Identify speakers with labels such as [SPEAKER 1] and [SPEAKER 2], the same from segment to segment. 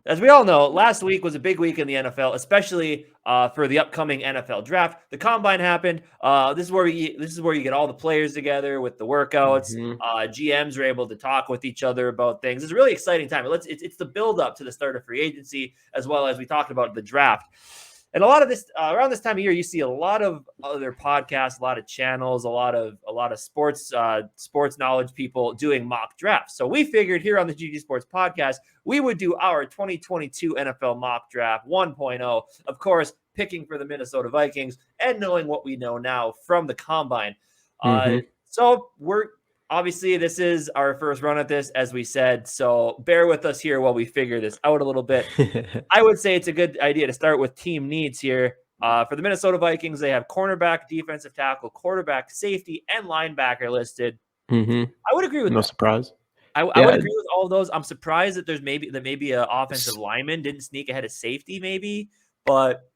[SPEAKER 1] as we all know, last week was a big week in the NFL, especially for the upcoming NFL draft. The combine happened. This is where you get all the players together with the workouts. GMs are able to talk with each other about things. It's a really exciting time. It's the build up to the start of free agency, as well as we talked about the draft. And a lot of this around this time of year, you see a lot of other podcasts, a lot of channels, a lot of sports knowledge people doing mock drafts. So we figured here on the GG Sports Podcast, we would do our 2022 NFL mock draft 1.0. Of course, picking for the Minnesota Vikings and knowing what we know now from the combine. So obviously, this is our first run at this, as we said, so bear with us here while we figure this out a little bit. I would say it's a good idea to start with team needs here. For the Minnesota Vikings, they have cornerback, defensive tackle, quarterback, safety, and linebacker listed. I would agree with that.
[SPEAKER 2] No surprise.
[SPEAKER 1] I would agree with all of those. I'm surprised that there's maybe an offensive lineman didn't sneak ahead of safety, maybe, but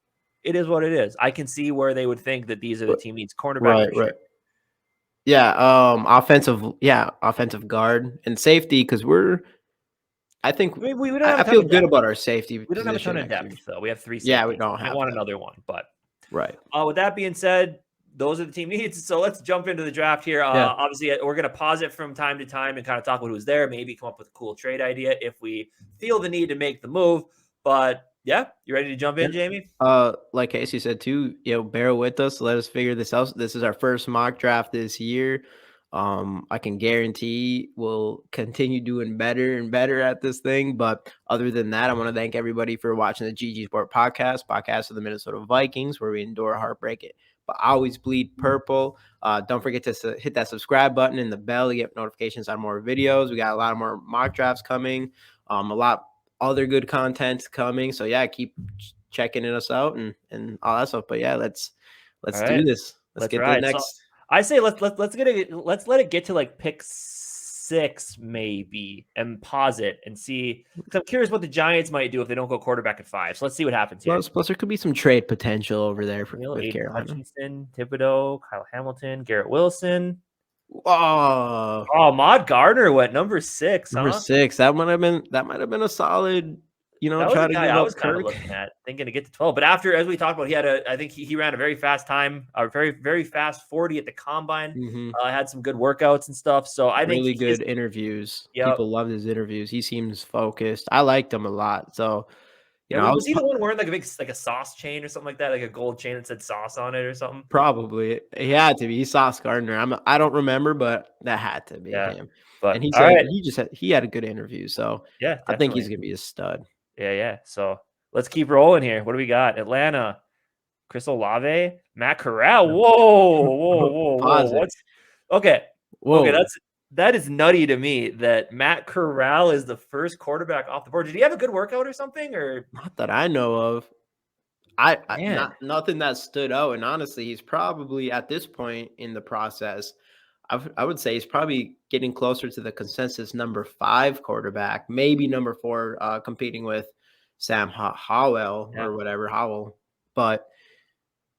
[SPEAKER 1] it is what it is. I can see where they would think that these are the team needs. Cornerback,
[SPEAKER 2] right. Yeah, offensive guard and safety, because I feel good about our safety.
[SPEAKER 1] We don't have a ton of depth, though. We have 3 safeties.
[SPEAKER 2] Yeah, we don't have.
[SPEAKER 1] I want another one, but
[SPEAKER 2] right.
[SPEAKER 1] With that being said, those are the team needs. So let's jump into the draft here. Obviously, we're going to pause it from time to time and kind of talk about who's there. Maybe come up with a cool trade idea if we feel the need to make the move. But yeah, you ready to jump in, Jamie?
[SPEAKER 2] Like Casey said too, bear with us. Let us figure this out. This is our first mock draft this year. I can guarantee we'll continue doing better and better at this thing. But other than that, I want to thank everybody for watching the GG Sport podcast of the Minnesota Vikings, where we endure heartbreak but always bleed purple. Don't forget to hit that subscribe button and the bell to get notifications on more videos. We got a lot more mock drafts coming. A lot other good content coming. So yeah, keep checking us out and all that stuff. But yeah, let's do this. Let's get the next.
[SPEAKER 1] So I say let's let it get to like pick 6 maybe and pause it and see. I'm curious what the Giants might do if they don't go quarterback at 5. So let's see what happens here.
[SPEAKER 2] Plus there could be some trade potential over there with Carolina.
[SPEAKER 1] Hutchinson, Thibodeau, Kyle Hamilton, Garrett Wilson.
[SPEAKER 2] Oh,
[SPEAKER 1] Maude Gardner went number 6.
[SPEAKER 2] Number 6. That might have been a solid.
[SPEAKER 1] Try to I was kind of looking at thinking to get to 12, but after, as we talked about, I think he ran a very fast time, a very, very fast 40 at the combine. Had some good workouts and stuff. So I think
[SPEAKER 2] really good interviews. Yep. People loved his interviews. He seems focused. I liked him a lot. So,
[SPEAKER 1] was he the one wearing like a sauce chain or something like that, like a gold chain that said sauce on it or something?
[SPEAKER 2] Probably. He had to be. He's Sauce Gardner. I don't remember, but that had to be him.
[SPEAKER 1] But
[SPEAKER 2] and he said he had a good interview. So
[SPEAKER 1] yeah,
[SPEAKER 2] I think he's gonna be a stud.
[SPEAKER 1] Yeah. So let's keep rolling here. What do we got? Atlanta, Chris Olave, Matt Corral. Whoa. Okay. That is nutty to me that Matt Corral is the first quarterback off the board. Did he have a good workout or something? Or
[SPEAKER 2] not that I know of. Nothing that stood out. And honestly, he's probably at this point in the process, I would say he's probably getting closer to the consensus number 5 quarterback, maybe number 4, competing with Sam Howell or whatever, Howell. But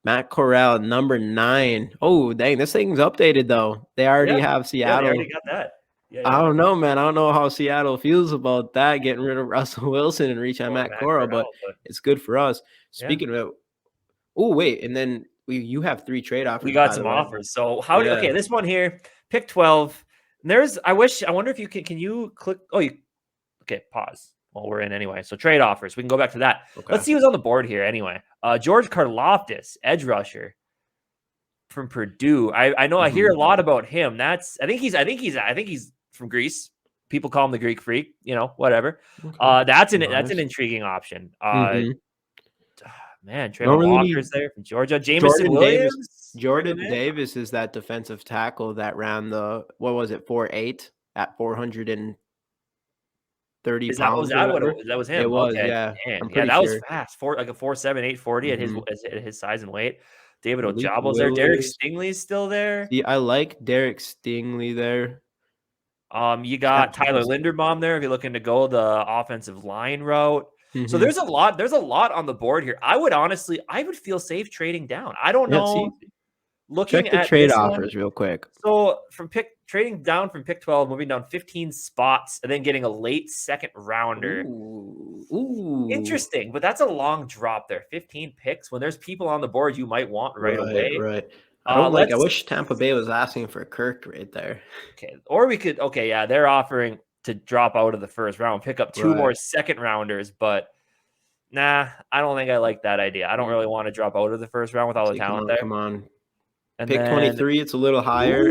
[SPEAKER 2] Matt Corral, number 9. Oh, dang, this thing's updated, though. They already have Seattle.
[SPEAKER 1] Yeah, they already got that. Yeah.
[SPEAKER 2] I don't know, man. I don't know how Seattle feels about that, getting rid of Russell Wilson and reaching on Matt Corral, but it's good for us. Speaking of it, and then you have 3 trade offers.
[SPEAKER 1] We got some offers. So okay, this one here, pick 12. And I wonder if you can you click? Okay, pause. Well, we're in anyway. So trade offers. We can go back to that. Okay. Let's see who's on the board here anyway. George Karlaftis, edge rusher from Purdue. I know I hear a lot about him. I think he's from Greece. People call him the Greek freak, whatever. Okay. That's an intriguing option. Man, Trayvon Walker's there from Georgia. Jameson Williams.
[SPEAKER 2] Jordan Davis is that defensive tackle that ran the 4.8 at 430 pounds.
[SPEAKER 1] That was him.
[SPEAKER 2] It was,
[SPEAKER 1] okay.
[SPEAKER 2] Yeah.
[SPEAKER 1] That was fast. Like a 4.7, 840 at his size and weight. David Ojable's there. Derek Stingley's still there.
[SPEAKER 2] Yeah, I like Derek Stingley there.
[SPEAKER 1] You got Tyler Linderbaum there if you're looking to go the offensive line route. So there's a lot on the board here. I would feel safe trading down. I don't know. looking
[SPEAKER 2] Check the
[SPEAKER 1] at
[SPEAKER 2] trade
[SPEAKER 1] this one,
[SPEAKER 2] offers real quick.
[SPEAKER 1] so from trading down from pick 12, moving down 15 spots, and then getting a late second rounder.
[SPEAKER 2] Ooh.
[SPEAKER 1] Interesting, but that's a long drop there. 15 picks when there's people on the board you might want right away.
[SPEAKER 2] Right. I
[SPEAKER 1] Let's
[SPEAKER 2] wish Tampa Bay was asking for Kirk right there.
[SPEAKER 1] Okay, or we could. Okay, yeah, they're offering to drop out of the first round, pick up two more second rounders, but nah, I don't think I like that idea. I don't really want to drop out of the first round with all the talent there.
[SPEAKER 2] Come on.
[SPEAKER 1] And
[SPEAKER 2] Pick
[SPEAKER 1] then
[SPEAKER 2] 23, it's a little higher.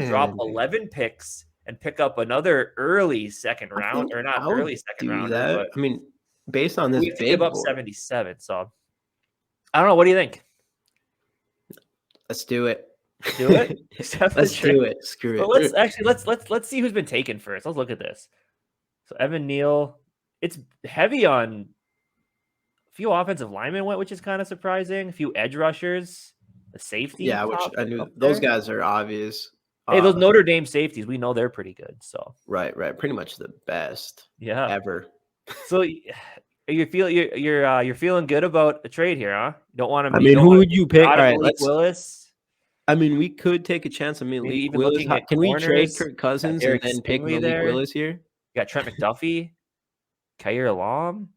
[SPEAKER 1] drop
[SPEAKER 2] And
[SPEAKER 1] 11 picks and pick up another early second round, or not early second rounder, but
[SPEAKER 2] I mean, based on this
[SPEAKER 1] we have to
[SPEAKER 2] big
[SPEAKER 1] give up
[SPEAKER 2] board,
[SPEAKER 1] 77. So I don't know. What do you think?
[SPEAKER 2] let's do it.
[SPEAKER 1] Do it.
[SPEAKER 2] Let's do it. Screw
[SPEAKER 1] But
[SPEAKER 2] it.
[SPEAKER 1] let's see who's been taken first. Let's look at this. So Evan Neal, it's heavy on a few offensive linemen went, which is kind of surprising. A few edge rushers, a safety.
[SPEAKER 2] Yeah, which I knew those guys are obvious.
[SPEAKER 1] Hey, those Notre Dame safeties, we know they're pretty good. So
[SPEAKER 2] right, pretty much the best. Ever.
[SPEAKER 1] So you feel you're feeling good about a trade here, huh? You don't want to.
[SPEAKER 2] I mean, who would you pick? All right,
[SPEAKER 1] Malik Willis.
[SPEAKER 2] I mean, we could take a chance on Malik Willis. Can we trade Kirk Cousins and then pick Malik Willis here?
[SPEAKER 1] You got Trent McDuffie, Khair Alam.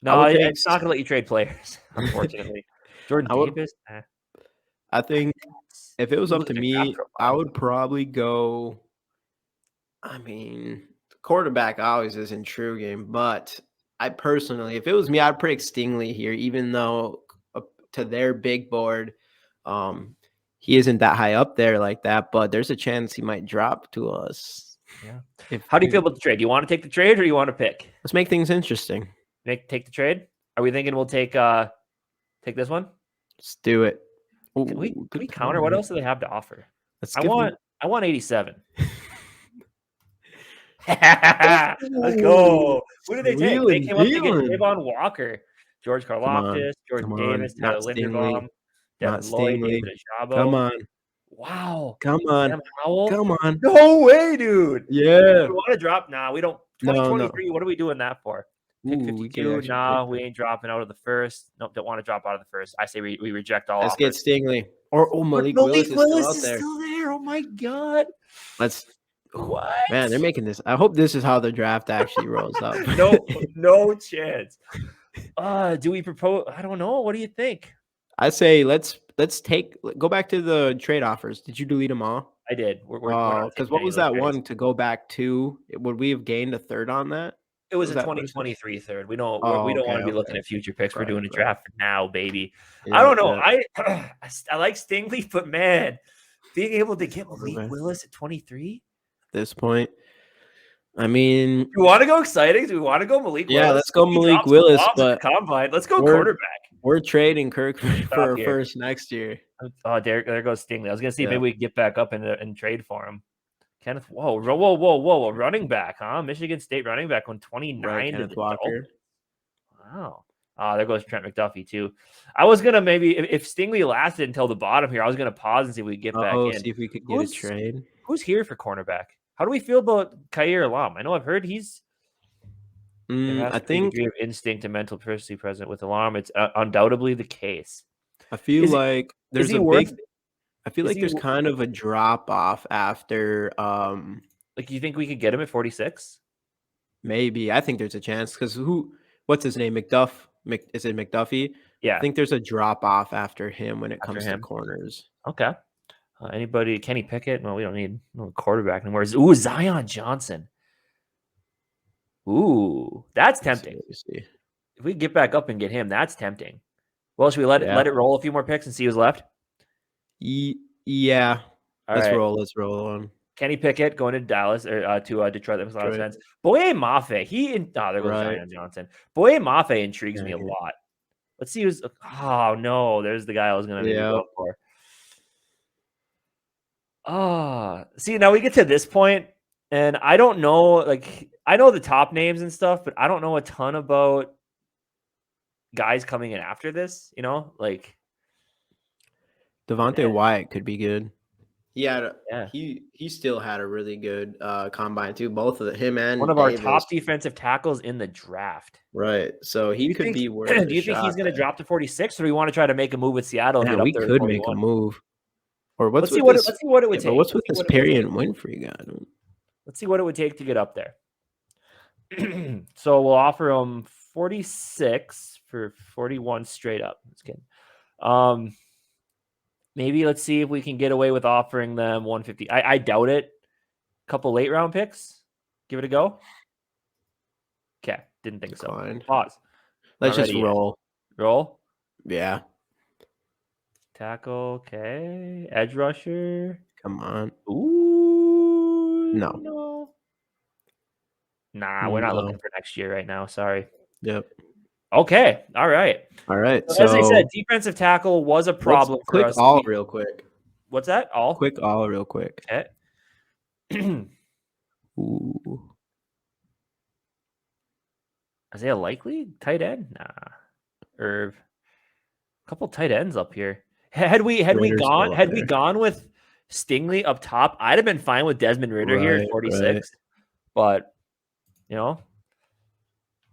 [SPEAKER 1] No, it's not going to let you trade players, unfortunately. Jordan Davis.
[SPEAKER 2] I think if it was up to me, I would probably go. I mean, quarterback always is intriguing, but I personally, if it was me, I'd pick Stingley here, even though to their big board, he isn't that high up there like that, but there's a chance he might drop to us.
[SPEAKER 1] Yeah. How do you feel about the trade? Do you want to take the trade or do you want to pick?
[SPEAKER 2] Let's make things interesting.
[SPEAKER 1] Take the trade? Are we thinking we'll take this one?
[SPEAKER 2] Let's do it.
[SPEAKER 1] Ooh, can we counter? What else do they have to offer? I want 87. Let's go. Who did they take? They came up to get Javon Walker, George Karlaftis, Jordan Davis, Tyler Linderbaum, Devin Lloyd, David Ajabo.
[SPEAKER 2] Come on.
[SPEAKER 1] Wow.
[SPEAKER 2] Come on.
[SPEAKER 1] Sam Howell.
[SPEAKER 2] Come on.
[SPEAKER 1] No way, dude.
[SPEAKER 2] Yeah.
[SPEAKER 1] We want to drop? Nah, we don't. 2023, what are we doing that for? Pick 52. Nah, we ain't dropping out of the first. Nope, don't want to drop out of the first. I say we reject all offers.
[SPEAKER 2] Let's get Stingley. Or Malik Willis is
[SPEAKER 1] still there. Oh my God.
[SPEAKER 2] What? Man, they're making this. I hope this is how the draft actually rolls out.
[SPEAKER 1] No chance. Do we propose? I don't know. What do you think?
[SPEAKER 2] I say let's go back to the trade offers. Did you delete them all?
[SPEAKER 1] I did.
[SPEAKER 2] Because what was that one to go back to? Would we have gained a third on that?
[SPEAKER 1] It was a 2023 third. We don't want to be looking at future picks. We're doing a draft now, baby. Yeah, I don't know. Yeah. I like Stingley, but man, being able to get Malik Willis at 23
[SPEAKER 2] at this point. I mean,
[SPEAKER 1] you want to go exciting? Do we want to go Malik Willis?
[SPEAKER 2] Yeah, let's go Malik Willis. But
[SPEAKER 1] combine. Let's go quarterback.
[SPEAKER 2] We're trading Kirk for first next year.
[SPEAKER 1] Oh, there goes Stingley. I was gonna see maybe we can get back up and trade for him. Kenneth, whoa, running back, huh? Michigan State running back on 29 to the Walker. Wow. There goes Trent McDuffie too. I was gonna maybe if Stingley lasted until the bottom here, I was gonna pause and see if we could get back in.
[SPEAKER 2] See if we could get a trade.
[SPEAKER 1] Who's here for cornerback? How do we feel about Khair Alam? I know I've heard he's.
[SPEAKER 2] I think
[SPEAKER 1] degree of instinct and mental proficiency present with Alam. It's undoubtedly the case.
[SPEAKER 2] I feel like there's I feel like there's kind of a drop off after.
[SPEAKER 1] Like, you think we could get him at 46?
[SPEAKER 2] Maybe. I think there's a chance because what's his name? Is it McDuffie?
[SPEAKER 1] Yeah.
[SPEAKER 2] I think there's a drop off after him when it comes to corners.
[SPEAKER 1] Okay. Anybody? Kenny Pickett? Well, we don't need no quarterback anymore. Ooh, Zion Johnson. Ooh, that's tempting. If we get back up and get him, that's tempting. Well, should we let it roll a few more picks and see who's left?
[SPEAKER 2] Yeah. Let's roll on.
[SPEAKER 1] Kenny Pickett going to Dallas or to Detroit. That makes a lot of sense. Boye Mafe. There goes Zion Johnson. Boye Mafe intrigues me a lot. Let's see who's. Oh no, there's the guy I was going to go for. See, now we get to this point, and I don't know. Like, I know the top names and stuff, but I don't know a ton about guys coming in after this. You know, like
[SPEAKER 2] Devontae Wyatt could be good. He still had a really good combine too. Both of him and
[SPEAKER 1] one of our top defensive tackles in the draft.
[SPEAKER 2] Right, so he could be worth.
[SPEAKER 1] Do you think he's going to drop to 46, or do we want to try to make a move with Seattle?
[SPEAKER 2] Yeah, we could make a move. Or what's
[SPEAKER 1] Let's see
[SPEAKER 2] with
[SPEAKER 1] what
[SPEAKER 2] this?
[SPEAKER 1] let's see what it would
[SPEAKER 2] Yeah, but
[SPEAKER 1] take.
[SPEAKER 2] what's
[SPEAKER 1] Let's
[SPEAKER 2] with
[SPEAKER 1] see
[SPEAKER 2] this
[SPEAKER 1] what it would
[SPEAKER 2] Perry
[SPEAKER 1] take.
[SPEAKER 2] and Winfrey guy?
[SPEAKER 1] Let's see what it would take to get up there. So we'll offer him 46 for 41 straight up. Just kidding. Maybe let's see if we can get away with offering them 150. I doubt it. Couple late round picks. Give it a go. Okay, didn't think
[SPEAKER 2] Declined.
[SPEAKER 1] So. Pause.
[SPEAKER 2] Let's
[SPEAKER 1] Not
[SPEAKER 2] just
[SPEAKER 1] ready yet.
[SPEAKER 2] roll.
[SPEAKER 1] Roll.
[SPEAKER 2] Yeah.
[SPEAKER 1] Tackle. Okay. Edge rusher.
[SPEAKER 2] Come on.
[SPEAKER 1] Ooh.
[SPEAKER 2] No.
[SPEAKER 1] No. Nah, we're not looking for next year right now. Sorry.
[SPEAKER 2] Yep.
[SPEAKER 1] Okay. All right.
[SPEAKER 2] All right.
[SPEAKER 1] So, as I said,
[SPEAKER 2] So
[SPEAKER 1] defensive tackle was a
[SPEAKER 2] let's
[SPEAKER 1] problem for
[SPEAKER 2] click
[SPEAKER 1] us.
[SPEAKER 2] all real quick.
[SPEAKER 1] What's that? All?
[SPEAKER 2] Quick all real quick.
[SPEAKER 1] Okay.
[SPEAKER 2] Ooh.
[SPEAKER 1] Isaiah Likely? Tight end? Nah. Irv. A couple tight ends up here. Had we
[SPEAKER 2] Ritter's still up there.
[SPEAKER 1] gone with Stingley up top, I'd have been fine with Desmond Ridder here at 46.
[SPEAKER 2] Right.
[SPEAKER 1] But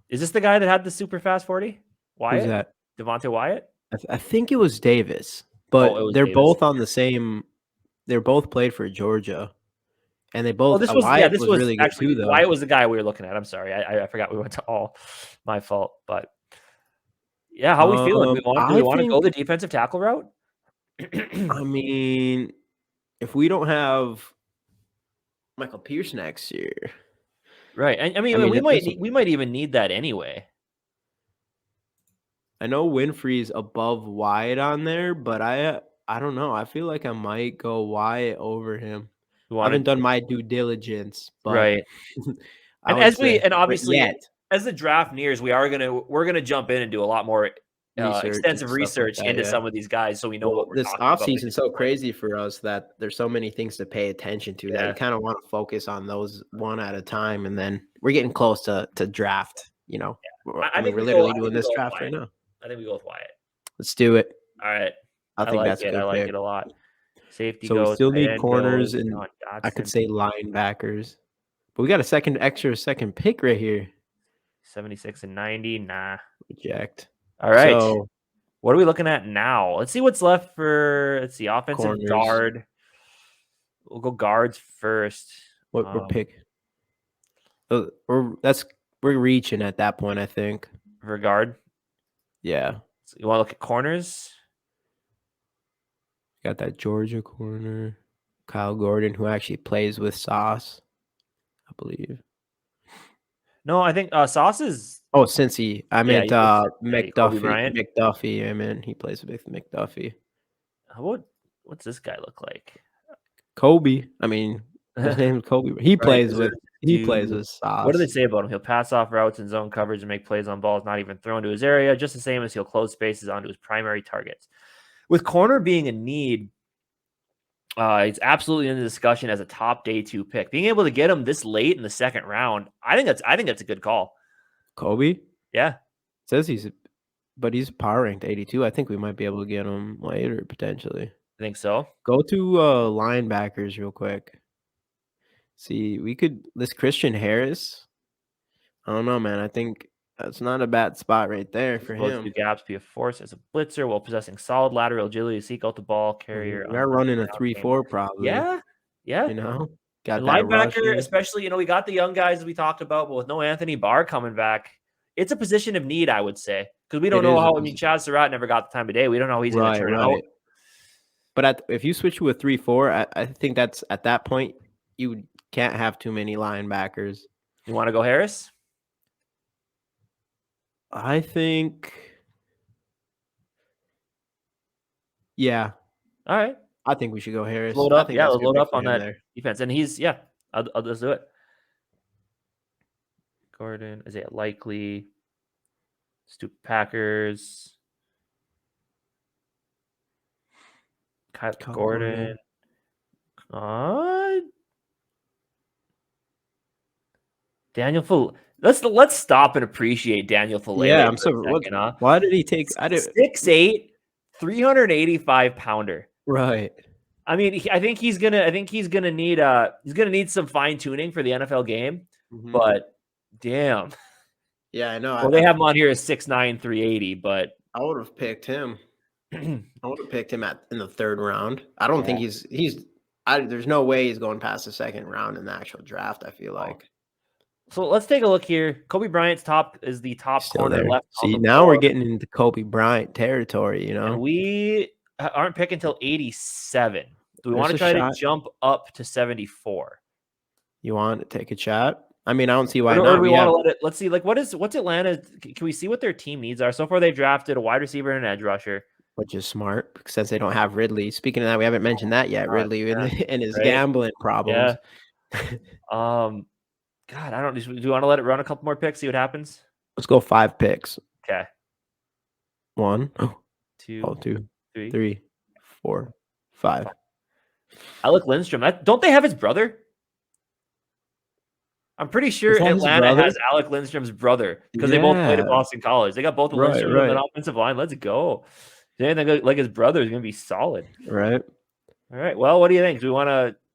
[SPEAKER 1] is this the guy that had the super fast 40? Wyatt?
[SPEAKER 2] Who's that?
[SPEAKER 1] Devontae Wyatt?
[SPEAKER 2] I think it was Davis, but
[SPEAKER 1] it was
[SPEAKER 2] they're
[SPEAKER 1] Davis.
[SPEAKER 2] both on the same. They're both played for Georgia, and they both.
[SPEAKER 1] This was
[SPEAKER 2] Wyatt was really good
[SPEAKER 1] actually
[SPEAKER 2] too, though.
[SPEAKER 1] Wyatt was the guy we were looking at. I'm sorry, I forgot we went to all. My fault, but yeah, how are we feeling? Do we want to go the defensive tackle route?
[SPEAKER 2] I mean, if we don't have Michael Pierce next year,
[SPEAKER 1] right? I mean we might even need that anyway.
[SPEAKER 2] I know Winfrey's above Wyatt on there, but I don't know. I feel like I might go Wyatt over him. I haven't done my due diligence, but
[SPEAKER 1] right. And obviously as the draft nears, we're gonna jump in and do a lot more extensive research into some of these guys, so we know what we're
[SPEAKER 2] this
[SPEAKER 1] talking about.
[SPEAKER 2] This offseason is so crazy for us that there's so many things to pay attention to that you kind of want to focus on those one at a time, and then we're getting close to draft. I mean, we're literally doing this draft right now.
[SPEAKER 1] I think we go with Wyatt.
[SPEAKER 2] Let's do it.
[SPEAKER 1] All right.
[SPEAKER 2] I think that's a good pick.
[SPEAKER 1] I like it a lot. Safety
[SPEAKER 2] so
[SPEAKER 1] goes.
[SPEAKER 2] We still need corners and I could say linebackers. But we got a extra second pick right here.
[SPEAKER 1] 76 and 90. Nah.
[SPEAKER 2] Reject.
[SPEAKER 1] All right. So what are we looking at now? Let's see what's left for offensive corners. Guard. We'll go guards first.
[SPEAKER 2] What pick? We're reaching at that point, I think.
[SPEAKER 1] For guard? Yeah. So you want to look at corners?
[SPEAKER 2] Got that Georgia corner. Kyle Gordon, who actually plays with Sauce, I believe.
[SPEAKER 1] No, I think Sauce is.
[SPEAKER 2] Oh, Cincy. I meant McDuffie. I mean, he plays with McDuffie.
[SPEAKER 1] What's this guy look like?
[SPEAKER 2] Kobe. I mean, his name is Kobe. He plays with Sauce.
[SPEAKER 1] What do they say about him? He'll pass off routes in zone coverage and make plays on balls not even thrown to his area, just the same as he'll close spaces onto his primary targets. With corner being a need, it's absolutely in the discussion as a top day 2 pick. Being able to get him this late in the second round, I think that's a good call.
[SPEAKER 2] Kobe?
[SPEAKER 1] Yeah.
[SPEAKER 2] It says he's power ranked 82. I think we might be able to get him later potentially.
[SPEAKER 1] I think so.
[SPEAKER 2] Go to linebackers real quick. See, we could list Christian Harris. I don't know, man. I think that's not a bad spot right there for him.
[SPEAKER 1] 2 gaps, be a force as a blitzer while possessing solid lateral agility, seek out the ball carrier.
[SPEAKER 2] We're running a 3-4 probably.
[SPEAKER 1] Yeah.
[SPEAKER 2] Got that
[SPEAKER 1] linebacker, especially, we got the young guys we talked about, but with no Anthony Barr coming back, it's a position of need, I would say, because we don't know how. Chad Surratt never got the time of day. We don't know how he's going to turn out.
[SPEAKER 2] But if you switch to a 3-4, I think that's at that point you can't have too many linebackers.
[SPEAKER 1] You want to go Harris?
[SPEAKER 2] I think, yeah.
[SPEAKER 1] All right.
[SPEAKER 2] I think we should go Harris.
[SPEAKER 1] Load up, let's load up on that defense, and he's I'll just do it. Gordon, Isaiah Likely, Stupid Packers, Kyle Gordon. Daniel Let's stop and appreciate Daniel Fillet.
[SPEAKER 2] Yeah, I'm so. Why did he take?
[SPEAKER 1] 6'8", 385 pounder.
[SPEAKER 2] Right.
[SPEAKER 1] I mean, I think he's gonna need some fine tuning for the NFL game. Mm-hmm. But damn.
[SPEAKER 2] Yeah, I know.
[SPEAKER 1] Well, they have him on here as 6'9", 380, but
[SPEAKER 2] I would have picked him. I would have picked him in the 3rd round. I don't think
[SPEAKER 1] Yeah.
[SPEAKER 2] there's no way he's going past the 2nd round in the actual draft, I feel like.
[SPEAKER 1] So let's take a look here. Kobe Bryant's is the top
[SPEAKER 2] Still
[SPEAKER 1] corner
[SPEAKER 2] there.
[SPEAKER 1] left on
[SPEAKER 2] See,
[SPEAKER 1] the
[SPEAKER 2] now we're
[SPEAKER 1] board,
[SPEAKER 2] getting into Kobe Bryant territory, you
[SPEAKER 1] and
[SPEAKER 2] know?
[SPEAKER 1] we aren't picking until 87. Do we want
[SPEAKER 2] There's
[SPEAKER 1] to
[SPEAKER 2] a
[SPEAKER 1] try to
[SPEAKER 2] shot.
[SPEAKER 1] jump up to 74?
[SPEAKER 2] You want to take a shot? I mean, I don't see why
[SPEAKER 1] Or do
[SPEAKER 2] not.
[SPEAKER 1] we
[SPEAKER 2] We
[SPEAKER 1] want
[SPEAKER 2] have
[SPEAKER 1] to let it? Let's see. Like, what's Atlanta? Can we see what their team needs are? So far, they drafted a wide receiver and an edge rusher.
[SPEAKER 2] which is smart since they don't have Ridley. Speaking of that, we haven't mentioned that yet.
[SPEAKER 1] God,
[SPEAKER 2] Ridley
[SPEAKER 1] yeah,
[SPEAKER 2] and his
[SPEAKER 1] right?
[SPEAKER 2] gambling
[SPEAKER 1] Yeah.
[SPEAKER 2] problems.
[SPEAKER 1] God, I don't. Do you want to let it run a couple more picks? See what happens.
[SPEAKER 2] Let's go 5 picks.
[SPEAKER 1] Okay.
[SPEAKER 2] 1,
[SPEAKER 1] 2,
[SPEAKER 2] 2,
[SPEAKER 1] 3,
[SPEAKER 2] 3, 4, 5.
[SPEAKER 1] Alec Lindstrom. Don't they have his brother? I'm pretty sure
[SPEAKER 2] Is that his
[SPEAKER 1] Atlanta
[SPEAKER 2] brother?
[SPEAKER 1] has Alec Lindstrom's brother because they both played
[SPEAKER 2] Yeah.
[SPEAKER 1] at Boston College. They got both of
[SPEAKER 2] Right,
[SPEAKER 1] Lindstrom on
[SPEAKER 2] right.
[SPEAKER 1] the offensive line. Let's go. Anything like his brother is going to be solid.
[SPEAKER 2] Right.
[SPEAKER 1] All right. Well, what do you think? Do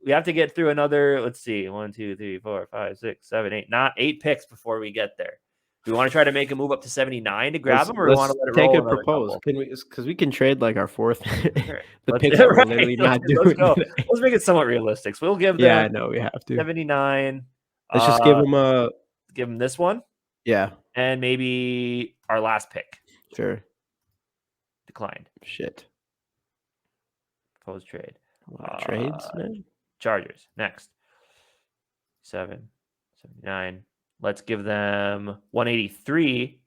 [SPEAKER 1] we have to get through another, let's see, 1, 2, 3, 4, 5, 6, 7, 8, not 8 picks before we get there. Do we want to try to make a move up to 79 to grab him, or do we want
[SPEAKER 2] Let's
[SPEAKER 1] to let it
[SPEAKER 2] take
[SPEAKER 1] roll
[SPEAKER 2] a
[SPEAKER 1] another
[SPEAKER 2] propose.
[SPEAKER 1] couple?
[SPEAKER 2] Can we? Because we can trade like our 4th,
[SPEAKER 1] All right.
[SPEAKER 2] the
[SPEAKER 1] Let's
[SPEAKER 2] picks that we're
[SPEAKER 1] right.
[SPEAKER 2] literally
[SPEAKER 1] let's,
[SPEAKER 2] not
[SPEAKER 1] let's
[SPEAKER 2] doing
[SPEAKER 1] go.
[SPEAKER 2] today.
[SPEAKER 1] Let's make it somewhat realistic. So we'll give
[SPEAKER 2] Yeah,
[SPEAKER 1] them
[SPEAKER 2] I know we have to.
[SPEAKER 1] 79.
[SPEAKER 2] Let's just give them a.
[SPEAKER 1] Give them this one.
[SPEAKER 2] Yeah.
[SPEAKER 1] And maybe our last pick.
[SPEAKER 2] Sure.
[SPEAKER 1] Declined.
[SPEAKER 2] Shit.
[SPEAKER 1] Proposed trade.
[SPEAKER 2] A lot of trades, man.
[SPEAKER 1] Chargers. Next. 79. Let's give them 183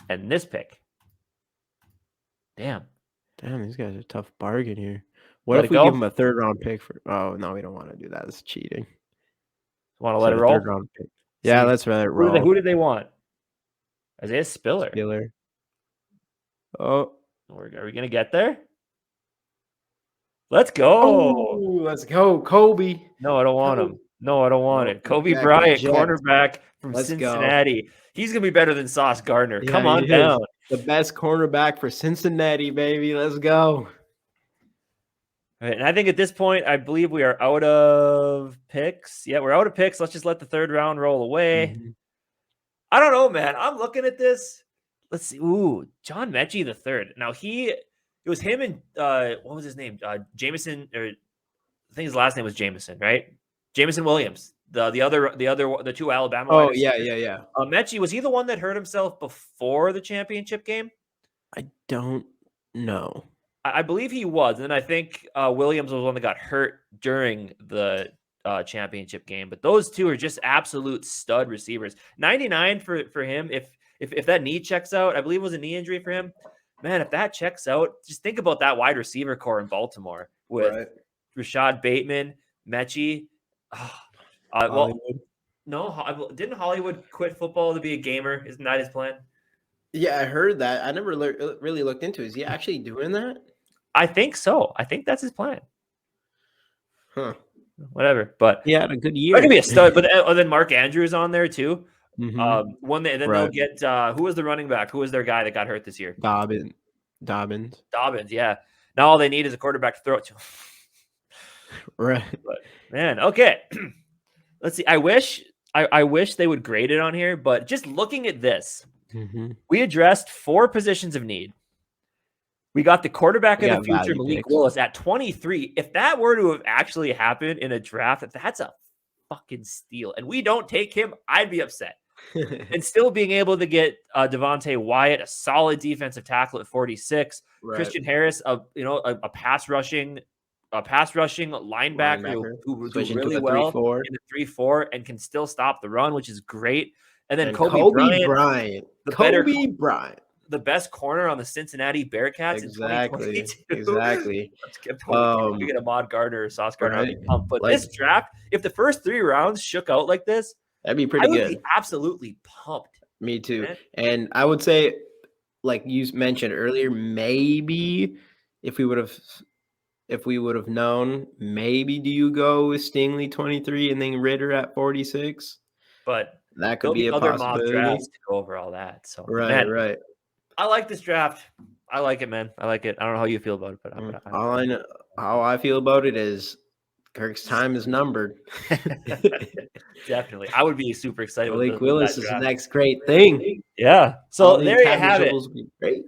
[SPEAKER 1] and this pick. Damn,
[SPEAKER 2] these guys are a tough bargain here. What
[SPEAKER 1] let
[SPEAKER 2] if
[SPEAKER 1] it
[SPEAKER 2] we
[SPEAKER 1] go?
[SPEAKER 2] give them a 3rd round pick for? Oh no, we don't want to do that. It's cheating.
[SPEAKER 1] Want to let it roll?
[SPEAKER 2] 3rd round pick. Yeah, let's let it roll.
[SPEAKER 1] Who did they want? Isaiah Spiller.
[SPEAKER 2] Oh,
[SPEAKER 1] are we gonna get there? Let's go.
[SPEAKER 2] Oh, let's go, Kobe.
[SPEAKER 1] No, I don't want him. No, I don't want it. Kobe Bryant, cornerback from Cincinnati. Go. He's gonna be better than Sauce Gardner. Yeah, come on down.
[SPEAKER 2] The best cornerback for Cincinnati, baby. Let's go.
[SPEAKER 1] Right, and I think at this point, I believe we are out of picks. Yeah, we're out of picks. Let's just let the 3rd round roll away. Mm-hmm. I don't know, man. I'm looking at this. Let's see. Ooh, John Mechie the third. Now it was him and what was his name? Jameson, or I think his last name was Jameson, right? Jameson Williams, the 2 Alabama.
[SPEAKER 2] Oh yeah.
[SPEAKER 1] Mechie, was he the one that hurt himself before the championship game?
[SPEAKER 2] I don't know.
[SPEAKER 1] I believe he was, and then I think Williams was the one that got hurt during the championship game. But those two are just absolute stud receivers. 99 for him. If that knee checks out, I believe it was a knee injury for him. Man, if that checks out, just think about that wide receiver core in Baltimore with Rashad Bateman, Mechie. No, didn't Hollywood quit football to be a gamer? Isn't that his plan?
[SPEAKER 2] Yeah, I heard that. I never really looked into it. Is he actually doing that?
[SPEAKER 1] I think so. I think that's his plan.
[SPEAKER 2] Huh.
[SPEAKER 1] Whatever. But
[SPEAKER 2] he had a good year.
[SPEAKER 1] That could be a stud. But then Mark Andrews on there too.
[SPEAKER 2] Mm-hmm.
[SPEAKER 1] They'll get who was the running back? Who was their guy that got hurt this year?
[SPEAKER 2] Dobbins.
[SPEAKER 1] Yeah. Now all they need is a quarterback to throw it to.
[SPEAKER 2] Right.
[SPEAKER 1] But man, okay. Let's see. I wish they would grade it on here, but just looking at this, we addressed 4 positions of need. We got the quarterback of the future, Malik Willis, at 23. If that were to have actually happened in a draft, that's a fucking steal. And we don't take him, I'd be upset. And still being able to get Devontae Wyatt, a solid defensive tackle at 46. Right. Christian Harris, a pass rushing linebacker who do really well in the 3-4 and can still stop the run, which is great. And then Kobe Bryant. The best corner on the Cincinnati Bearcats in 2022.
[SPEAKER 2] Exactly.
[SPEAKER 1] Let's get we get Ahmad Gardner or Sauce Gardner. Right. But this draft, if the first 3 rounds shook out like this,
[SPEAKER 2] that'd be pretty good.
[SPEAKER 1] Be absolutely pumped.
[SPEAKER 2] Me too. Man. And I would say, like you mentioned earlier, maybe if we would have known, maybe do you go with Stingley 23 and then Ritter at 46?
[SPEAKER 1] But
[SPEAKER 2] that could be a
[SPEAKER 1] other
[SPEAKER 2] possibility.
[SPEAKER 1] Mock drafts to go over all that. So
[SPEAKER 2] right.
[SPEAKER 1] I like this draft. I like it, man. I like it. I don't know how you feel about it, but
[SPEAKER 2] how I feel about it is Kirk's time is numbered.
[SPEAKER 1] Definitely. I would be super excited.
[SPEAKER 2] Malik Willis is the next great thing.
[SPEAKER 1] Yeah. So there you have it.
[SPEAKER 2] Great.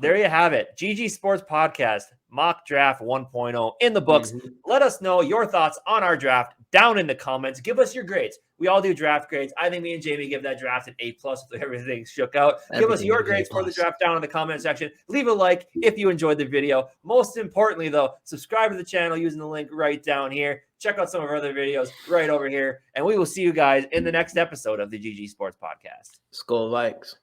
[SPEAKER 1] there you have it. GG Sports Podcast, Mock Draft 1.0 in the books. Let us know your thoughts on our draft down in the comments. Give us your grades. We all do draft grades. I think me and Jamie give that draft an A+ with everything shook out. Give us your grades for the draft down in the comment section. Leave a like if you enjoyed the video. Most importantly, though, subscribe to the channel using the link right down here. Check out some of our other videos right over here. And we will see you guys in the next episode of the GG Sports Podcast.
[SPEAKER 2] SKOL Vikes.